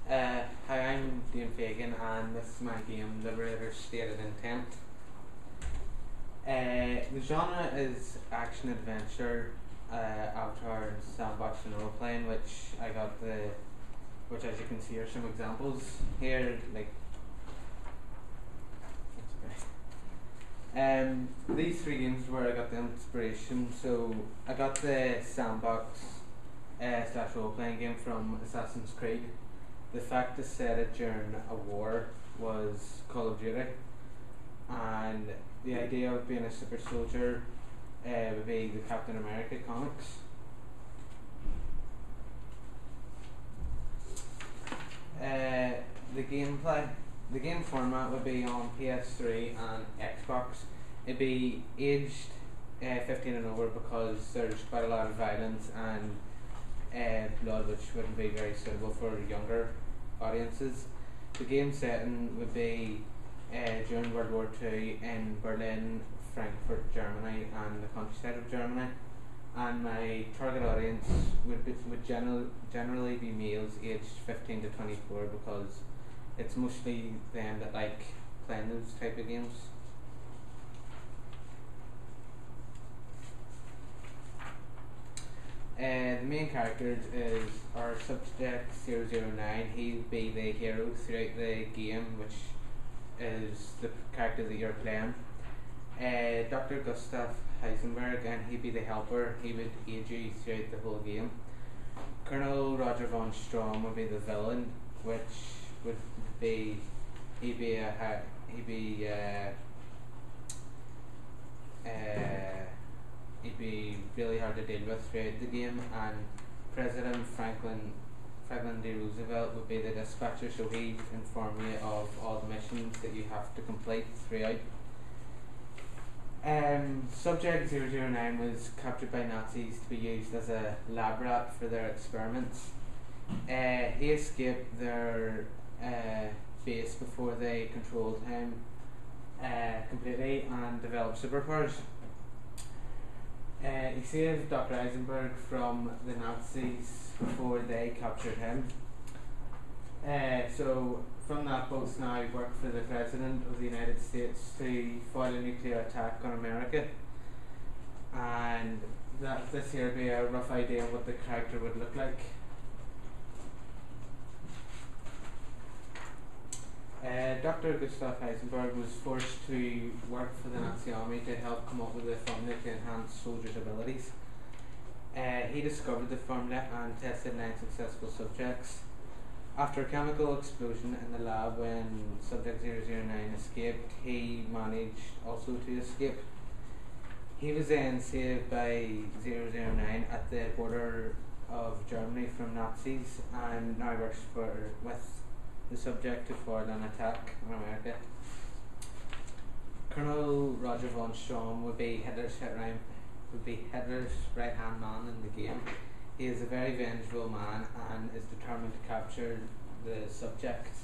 Hi, I'm Dean Fagan, and this is my game, Liberator's Stated Intent. The genre is action adventure, avatar, sandbox, and role playing, which as you can see are some examples here. These three games is where I got the inspiration. So I got the sandbox slash role playing game from Assassin's Creed. The fact to set it during a war was Call of Duty, and the idea of being a super soldier would be the Captain America comics. The game format would be on PS3 and Xbox. It'd be aged 15 and over because there's quite a lot of violence and blood, which wouldn't be very suitable for younger audiences. The game setting would be during World War II in Berlin, Frankfurt, Germany, and the countryside of Germany. And my target audience would generally be males aged 15 to 24 because it's mostly them that like playing those type of games. The main character is our subject 009. He'll be the hero throughout the game, which is the character that you're playing. Dr. Gustav Heisenberg, and he'd be the helper. He would aid you throughout the whole game. Colonel Roger von Strom would be the villain, which would be he'd be really hard to deal with throughout the game. And President Franklin D. Roosevelt would be the dispatcher, so he'd inform you of all the missions that you have to complete throughout. Subject 009 was captured by Nazis to be used as a lab rat for their experiments. He escaped their base before they controlled him completely and developed superpowers. He saved Dr. Eisenberg from the Nazis before they captured him. So from that post now he worked for the President of the United States to foil a nuclear attack on America. And this here would be a rough idea of what the character would look like. Dr. Gustav Heisenberg was forced to work for the Nazi army to help come up with a formula to enhance soldiers' abilities. He discovered the formula and tested 9 successful subjects. After a chemical explosion in the lab when subject 009 escaped, he managed also to escape. He was then saved by 009 at the border of Germany from Nazis and now works with the subject to foil an attack on America. Colonel Roger von Strom would be Hitler's right-hand man in the game. He is a very vengeful man and is determined to capture the subject.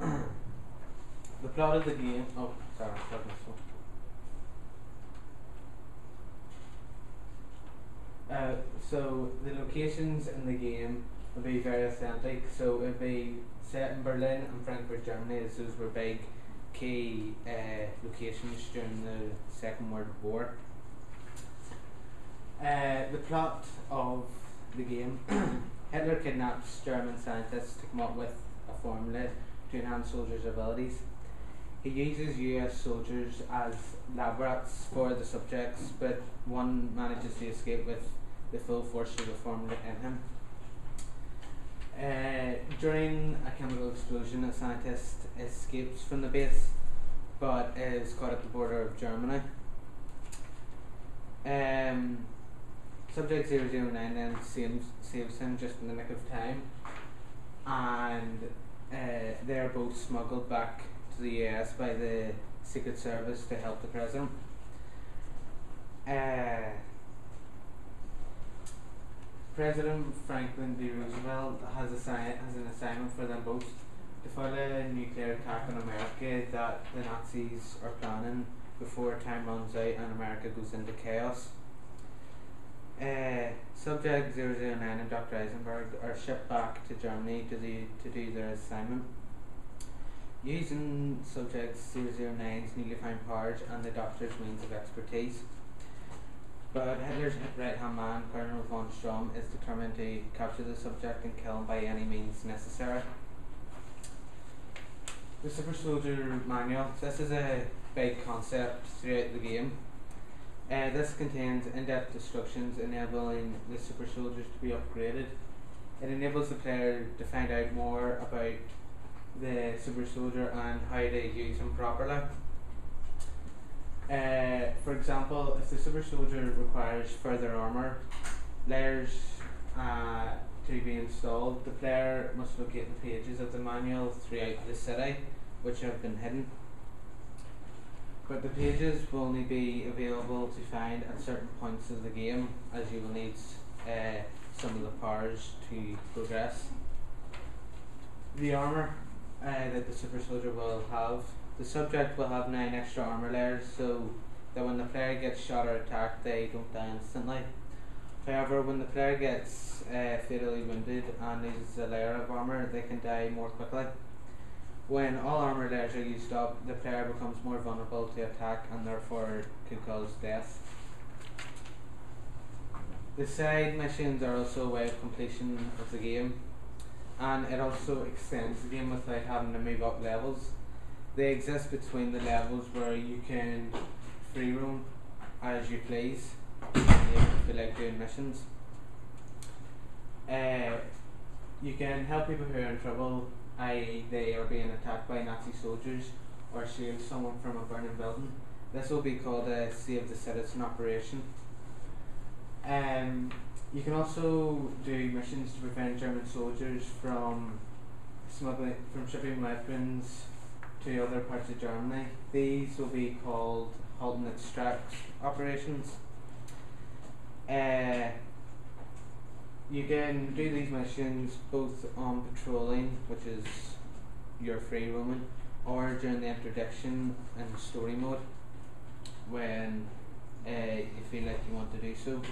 The plot of the game. Oh, sorry, I'm talking this one. So the locations in the game would be very authentic. So it would be set in Berlin and Frankfurt, Germany, as those were big key locations during the Second World War. The plot of the game: Hitler kidnaps German scientists to come up with a formula to enhance soldiers' abilities. He uses US soldiers as lab rats for the subjects, but one manages to escape with the full force of the formula in him. During a chemical explosion, a scientist escapes from the base but is caught at the border of Germany. Subject 009 then saves him just in the nick of time, and they're both smuggled back to the US by the Secret Service to help the President. President Franklin D. Roosevelt has an assignment for them both to foil a nuclear attack on America that the Nazis are planning before time runs out and America goes into chaos. Subject 009 and Dr. Eisenberg are shipped back to Germany to do their assignment. Using Subject 009's newly found powers and the Doctor's means of expertise, but Hitler's right-hand man, Colonel von Strom, is determined to capture the subject and kill him by any means necessary. The Super Soldier Manual. This is a big concept throughout the game. This contains in-depth instructions enabling the Super Soldiers to be upgraded. It enables the player to find out more about the Super Soldier and how to use him properly. For example, if the Super Soldier requires further armour layers to be installed, the player must locate the pages of the manual throughout the city which have been hidden. But the pages will only be available to find at certain points of the game, as you will need some of the powers to progress. The armour that the Super Soldier will have. The subject will have 9 extra armour layers, so that when the player gets shot or attacked, they don't die instantly. However, when the player gets fatally wounded and needs a layer of armour, they can die more quickly. When all armour layers are used up, the player becomes more vulnerable to attack and therefore could cause death. The side missions are also a way of completion of the game, and it also extends the game without having to move up levels. They exist between the levels where you can free roam as you please and you feel like doing missions. You can help people who are in trouble, i.e. they are being attacked by Nazi soldiers, or save someone from a burning building. This will be called a Save the Citizen operation. You can also do missions to prevent German soldiers from shipping weapons to other parts of Germany. These will be called halt and extract operations. You can do these missions both on patrolling, which is your free roaming, or during the interdiction in story mode when you feel like you want to do so.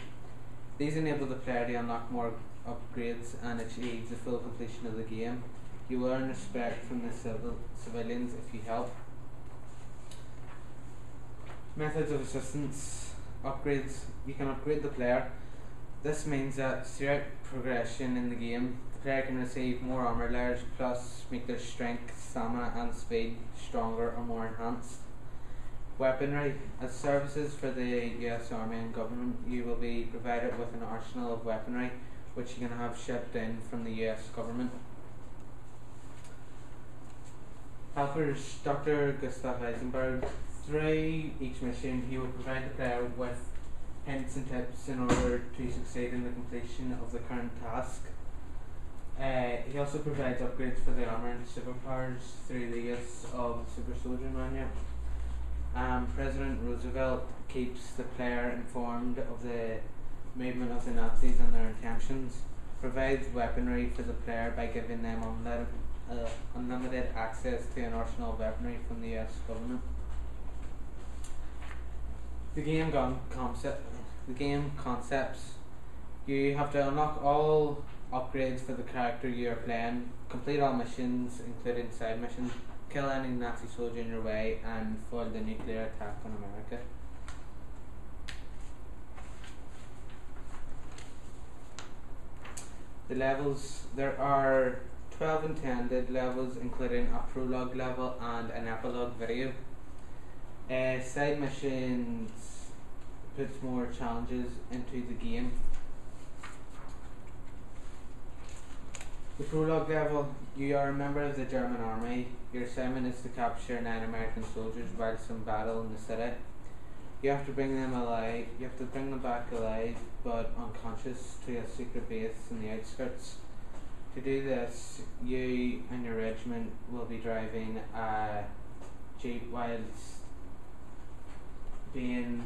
These enable the player to unlock more upgrades and achieve the full completion of the game. You will earn respect from the civilians if you help. Methods of assistance. Upgrades. You can upgrade the player. This means that throughout progression in the game, the player can receive more armour layers, plus make their strength, stamina and speed stronger or more enhanced. Weaponry. As services for the US Army and government, you will be provided with an arsenal of weaponry which you can have shipped in from the US government. Helpers. Dr. Gustav Eisenberg. Through each mission, he will provide the player with hints and tips in order to succeed in the completion of the current task. He also provides upgrades for the armour and superpowers through the use of the Super Soldier Manual. President Roosevelt keeps the player informed of the movement of the Nazis and their intentions, provides weaponry for the player by giving them unlimited access to an arsenal of weaponry from the US government. The game concepts. You have to unlock all upgrades for the character you are playing, complete all missions, including side missions, kill any Nazi soldier in your way, and foil the nuclear attack on America. The levels. There are 12 intended levels, including a prologue level and an epilogue video. Side missions puts more challenges into the game. The prologue level. You are a member of the German army. Your assignment is to capture 9 American soldiers whilst in battle in the city. You have to bring them alive. You have to bring them back alive, but unconscious, to a secret base in the outskirts. To do this, you and your regiment will be driving a jeep whilst being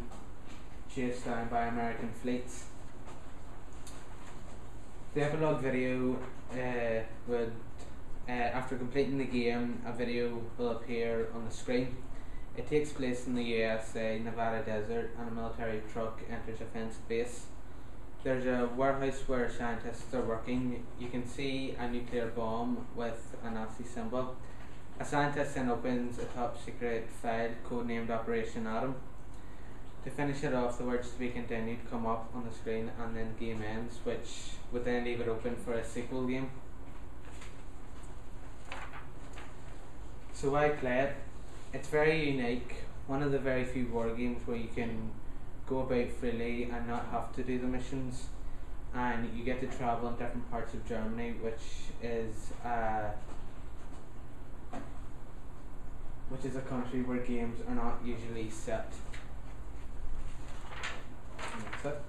chased down by American fleets. The epilogue video would, after completing the game, a video will appear on the screen. It takes place in the USA Nevada desert, and a military truck enters a fenced base. There's a warehouse where scientists are working. You can see a nuclear bomb with a Nazi symbol. A scientist then opens a top secret file codenamed Operation Atom. To finish it off, the words "to be continued" come up on the screen, and then game ends, which would then leave it open for a sequel game. So why play it? It's very unique. One of the very few war games where you can go about freely and not have to do the missions, and you get to travel in different parts of Germany, which is a country where games are not usually set. And that's it.